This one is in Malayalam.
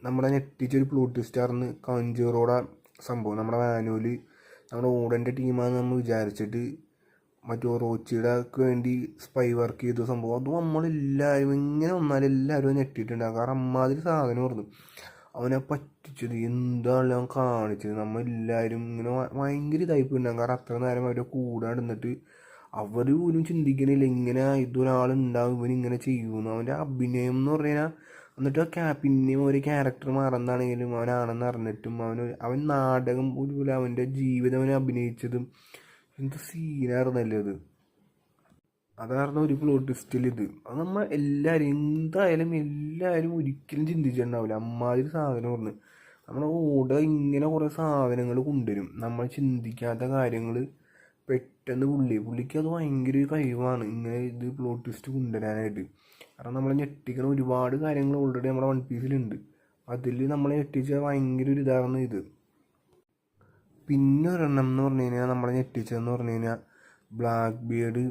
നമ്മളെ ഞെട്ടിച്ചൊരു പ്ലോട്ട് ട്വിസ്റ്റായിരുന്നു കഞ്ചൂറോടെ സംഭവം. നമ്മുടെ മാനുവൽ നമ്മുടെ ഓടൻ്റെ ടീമാണെന്ന് നമ്മൾ വിചാരിച്ചിട്ട് മറ്റു റോച്ചിയുടെക്ക് വേണ്ടി സ്പൈ വർക്ക് ചെയ്ത സംഭവം. അത് നമ്മളെല്ലാവരും ഇങ്ങനെ വന്നാലും എല്ലാവരും ഞെട്ടിയിട്ടുണ്ടാകും. കാരണം അമ്മാതിരി സാധനം പറഞ്ഞു അവനെ പറ്റിച്ചത് എന്താണ് അവൻ കാണിച്ചത്. നമ്മളെല്ലാവരും ഇങ്ങനെ ഭയങ്കര ഇതായിപ്പോയിട്ടുണ്ടാകും. കാരണം അത്ര നേരം അവരുടെ കൂടെ നടന്നിട്ട് അവർ പോലും ചിന്തിക്കണില്ല ഇങ്ങനെ ഇതൊരാളുണ്ടാവും ഇവനിങ്ങനെ ചെയ്യുമെന്ന്. അവൻ്റെ അഭിനയം എന്ന് പറഞ്ഞു കഴിഞ്ഞാൽ എന്നിട്ട് ആ പിന്നെയും ഒരു ക്യാരക്ടർ മാറുന്നതാണെങ്കിലും അവനാണെന്ന് അറിഞ്ഞിട്ടും അവൻ നാടകം പോലും അവൻ്റെ ജീവിതം അവനെ അഭിനയിച്ചതും എന്ത് സീനായിരുന്നല്ലേ അത്. അതായിരുന്നു ഒരു പ്ലോട്ട് ട്വിസ്റ്റിൽ ഇത്. അത് നമ്മൾ എല്ലാവരും എന്തായാലും എല്ലാവരും ഒരിക്കലും ചിന്തിച്ചിട്ടുണ്ടാവില്ല അമ്മാതിരി സാധനം പറഞ്ഞു. നമ്മുടെ കൂടെ ഇങ്ങനെ കുറേ സാധനങ്ങൾ കൊണ്ടുവരും, നമ്മൾ ചിന്തിക്കാത്ത കാര്യങ്ങൾ പെട്ടെന്ന് പുള്ളിക്ക് അത് ഭയങ്കര ഒരു കഴിവാണ് ഇങ്ങനെ ഇത് പ്ലോട്ട് ട്വിസ്റ്റ് കൊണ്ടുവരാനായിട്ട്. കാരണം നമ്മളെ ഞെട്ടിക്കുന്ന ഒരുപാട് കാര്യങ്ങൾ ഓൾറെഡി നമ്മുടെ വൺ പീസിലുണ്ട്. അതിൽ നമ്മളെ ഞെട്ടിച്ച ഭയങ്കര ഒരു ഇതായിരുന്നു ഇത്. പിന്നെ ഒരെണ്ണം എന്ന് പറഞ്ഞു കഴിഞ്ഞാൽ നമ്മളെ ഞെട്ടിച്ചതെന്ന് പറഞ്ഞു കഴിഞ്ഞാൽ ബ്ലാക്ക് ബിയർഡ്